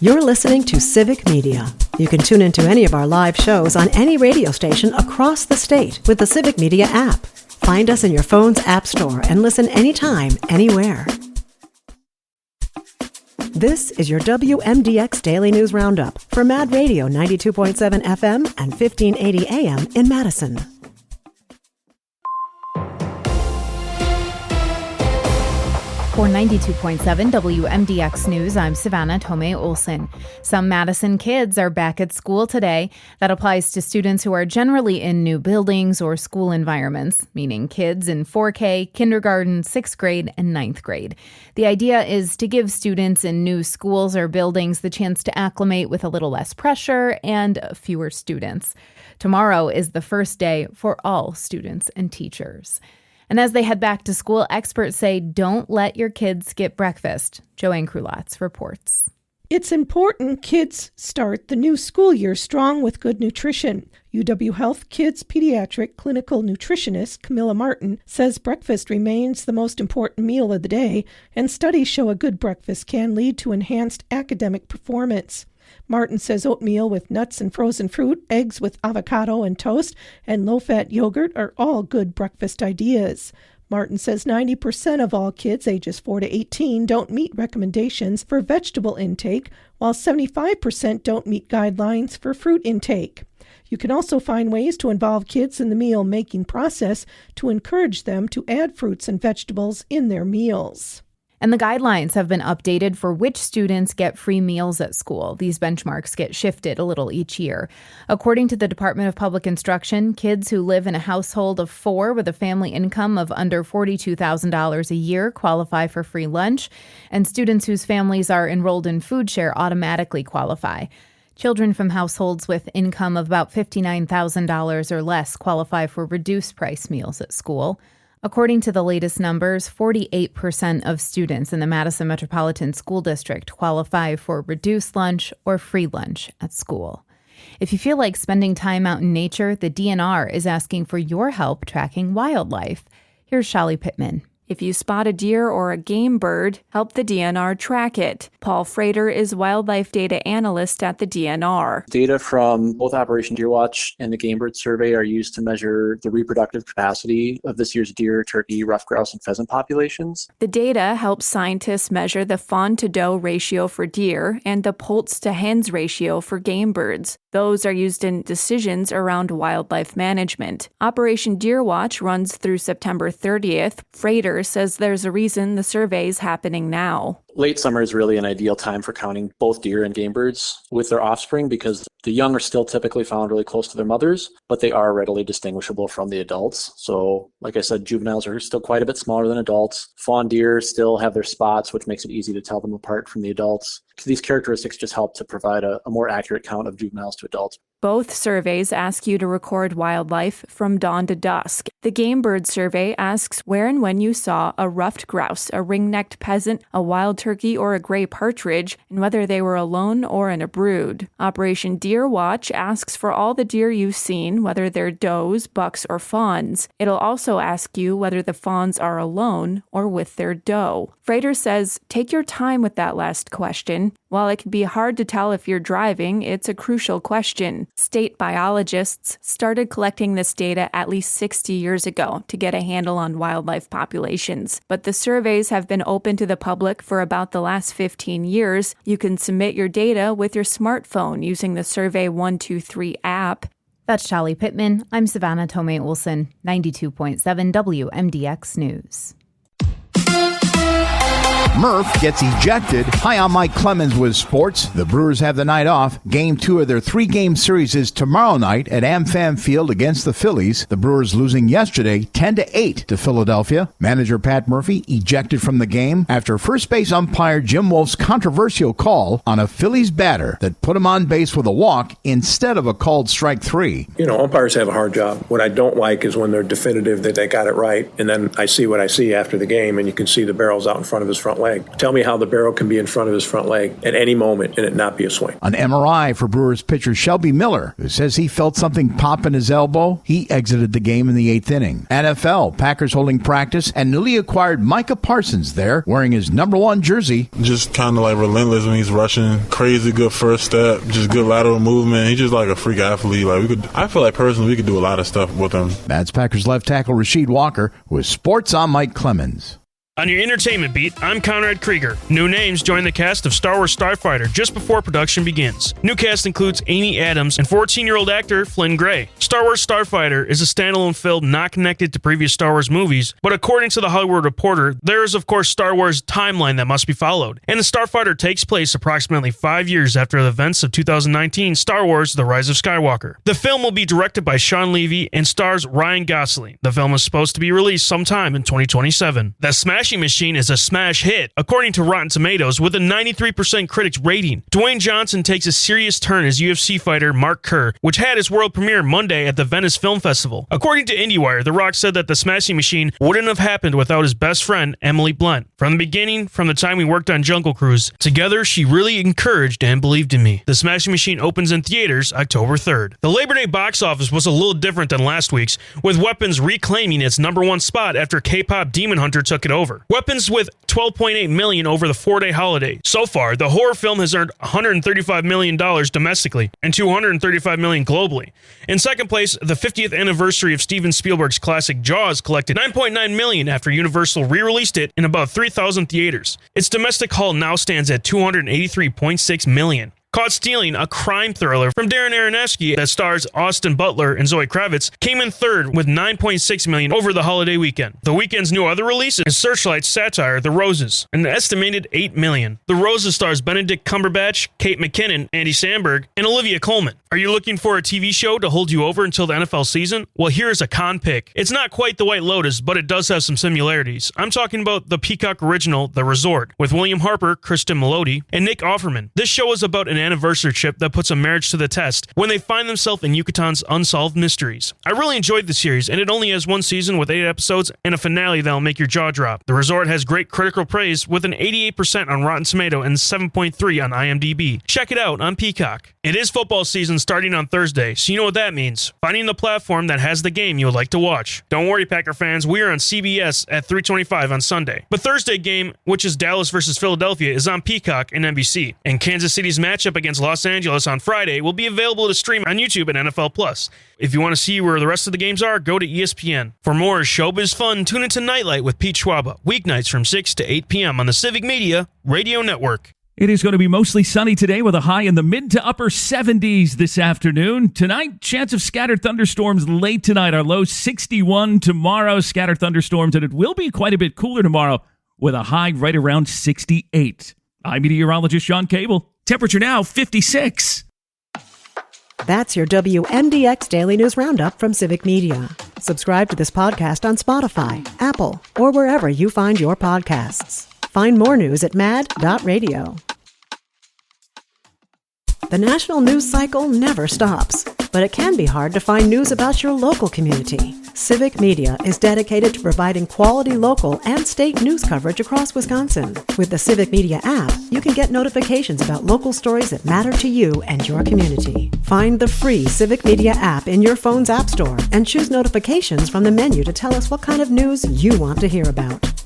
You're listening to Civic Media. You can tune into any of our live shows on any radio station across the state with the Civic Media app. Find us in your phone's app store and listen anytime, anywhere. This is your WMDX Daily News Roundup for Mad Radio 92.7 FM and 1580 AM in Madison. For 92.7 WMDX News, I'm Savannah Tomei Olson. Some Madison kids are back at school today. That applies to students who are generally in new buildings or school environments, meaning kids in 4K, kindergarten, 6th grade, and 9th grade. The idea is to give students in new schools or buildings the chance to acclimate with a little less pressure and fewer students. Tomorrow is the first day for all students and teachers. And as they head back to school, experts say don't let your kids skip breakfast. Joanne Krulotz reports. It's important kids start the new school year strong with good nutrition. UW Health Kids Pediatric Clinical Nutritionist Camilla Martin says breakfast remains the most important meal of the day, and studies show a good breakfast can lead to enhanced academic performance. Martin says oatmeal with nuts and frozen fruit, eggs with avocado and toast, and low-fat yogurt are all good breakfast ideas. Martin says 90% of all kids ages 4 to 18 don't meet recommendations for vegetable intake, while 75% don't meet guidelines for fruit intake. You can also find ways to involve kids in the meal-making process to encourage them to add fruits and vegetables in their meals. And the guidelines have been updated for which students get free meals at school. These benchmarks get shifted a little each year. According to the Department of Public Instruction, kids who live in a household of 4 with a family income of under $42,000 a year qualify for free lunch, and students whose families are enrolled in food share automatically qualify. Children from households with income of about $59,000 or less qualify for reduced price meals at school. According to the latest numbers, 48% of students in the Madison Metropolitan School District qualify for reduced lunch or free lunch at school. If you feel like spending time out in nature, the DNR is asking for your help tracking wildlife. Here's Shali Pittman. If you spot a deer or a game bird, help the DNR track it. Paul Frater is wildlife data analyst at the DNR. Data from both Operation Deer Watch and the Game Bird Survey are used to measure the reproductive capacity of this year's deer, turkey, ruffed grouse, and pheasant populations. The data helps scientists measure the fawn-to-doe ratio for deer and the poults-to-hens ratio for game birds. Those are used in decisions around wildlife management. Operation Deer Watch runs through September 30th. Frater says there's a reason the survey's happening now. Late summer is really an ideal time for counting both deer and game birds with their offspring because the young are still typically found really close to their mothers, but they are readily distinguishable from the adults. So, like I said, juveniles are still quite a bit smaller than adults. Fawn deer still have their spots, which makes it easy to tell them apart from the adults. These characteristics just help to provide a more accurate count of juveniles to adults. Both surveys ask you to record wildlife from dawn to dusk. The Game Bird Survey asks where and when you saw a ruffed grouse, a ring-necked peasant, a wild turkey, or a gray partridge, and whether they were alone or in a brood. Operation Deer Watch asks for all the deer you've seen, whether they're does, bucks, or fawns. It'll also ask you whether the fawns are alone or with their doe. Frater says, take your time with that last question. While it can be hard to tell if you're driving, it's a crucial question. State biologists started collecting this data at least 60 years ago to get a handle on wildlife populations. But the surveys have been open to the public for about the last 15 years. You can submit your data with your smartphone using the Survey 123 app. That's Shali Pittman. I'm Savannah Tomei Olson, 92.7 WMDX News. Murph gets ejected. Hi, I'm Mike Clemens with sports. The Brewers have the night off. Game 2 of their 3-game series is tomorrow night at AmFam Field against the Phillies. The Brewers losing yesterday 10-8 to Philadelphia. Manager Pat Murphy ejected from the game after first base umpire Jim Wolf's controversial call on a Phillies batter that put him on base with a walk instead of a called strike 3. You know, umpires have a hard job. What I don't like is when they're definitive that they got it right, and then I see what I see after the game, and you can see the barrels out in front of his front leg. Tell me how the barrel can be in front of his front leg at any moment and it not be a swing. An MRI for Brewers pitcher Shelby Miller, who says he felt something pop in his elbow. He exited the game in the 8th inning. NFL, Packers holding practice, and newly acquired Micah Parsons there, wearing his number 1 jersey. Just kind of like relentless when he's rushing. Crazy good first step, just good lateral movement. He's just like a freak athlete. I feel like personally we could do a lot of stuff with him. That's Packers left tackle Rasheed Walker with Sports on Mike Clemens. On your entertainment beat, I'm Conrad Krieger. New names join the cast of Star Wars Starfighter just before production begins. New cast includes Amy Adams and 14-year-old actor Flynn Gray. Star Wars Starfighter is a standalone film not connected to previous Star Wars movies, but according to The Hollywood Reporter, there is of course Star Wars timeline that must be followed. And the Starfighter takes place approximately 5 years after the events of 2019 Star Wars The Rise of Skywalker. The film will be directed by Sean Levy and stars Ryan Gosling. The film is supposed to be released sometime in 2027. The Smashing Machine is a smash hit, according to Rotten Tomatoes, with a 93% critics rating. Dwayne Johnson takes a serious turn as UFC fighter Mark Kerr, which had its world premiere Monday at the Venice Film Festival. According to IndieWire, The Rock said that The Smashing Machine wouldn't have happened without his best friend, Emily Blunt. From the beginning, from the time we worked on Jungle Cruise, together she really encouraged and believed in me. The Smashing Machine opens in theaters October 3rd. The Labor Day box office was a little different than last week's, with Weapons reclaiming its number 1 spot after K-pop Demon Hunter took it over. Weapons with $12.8 million over the 4-day holiday. So far, the horror film has earned $135 million domestically and $235 million globally. In second place, the 50th anniversary of Steven Spielberg's classic Jaws collected $9.9 million after Universal re-released it in about 3,000 theaters. Its domestic haul now stands at $283.6 million. Caught Stealing, a crime thriller from Darren Aronofsky that stars Austin Butler and Zoe Kravitz, came in third with $9.6 million over the holiday weekend. The weekend's new other release is Searchlight's satire, The Roses, an estimated $8 million. The Roses stars Benedict Cumberbatch, Kate McKinnon, Andy Samberg, and Olivia Colman. Are you looking for a TV show to hold you over until the NFL season? Well, here's a con pick. It's not quite The White Lotus, but it does have some similarities. I'm talking about the Peacock original, The Resort, with William Harper, Kristen Melody, and Nick Offerman. This show is about an anniversary trip that puts a marriage to the test when they find themselves in Yucatan's unsolved mysteries. I really enjoyed the series, and it only has 1 season with 8 episodes and a finale that'll make your jaw drop. The Resort has great critical praise with an 88% on Rotten Tomato and 7.3 on IMDb. Check it out on Peacock. It is football season starting on Thursday, so you know what that means. Finding the platform that has the game you would like to watch. Don't worry, Packer fans, we are on CBS at 3:25 on Sunday. The Thursday game, which is Dallas versus Philadelphia, is on Peacock and NBC. And Kansas City's matchup against Los Angeles on Friday will be available to stream on YouTube and NFL+. If you want to see where the rest of the games are, go to ESPN. For more showbiz fun, tune into Nightlight with Pete Schwaba, weeknights from 6 to 8 p.m. on the Civic Media Radio Network. It is going to be mostly sunny today with a high in the mid to upper 70s this afternoon. Tonight, chance of scattered thunderstorms late tonight. Our low 61 tomorrow, scattered thunderstorms, and it will be quite a bit cooler tomorrow with a high right around 68. I'm meteorologist Sean Cable. Temperature now 56. That's your WMDX Daily News Roundup from Civic Media. Subscribe to this podcast on Spotify, Apple, or wherever you find your podcasts. Find more news at mad.radio. The national news cycle never stops, but it can be hard to find news about your local community. Civic Media is dedicated to providing quality local and state news coverage across Wisconsin. With the Civic Media app, you can get notifications about local stories that matter to you and your community. Find the free Civic Media app in your phone's app store and choose notifications from the menu to tell us what kind of news you want to hear about.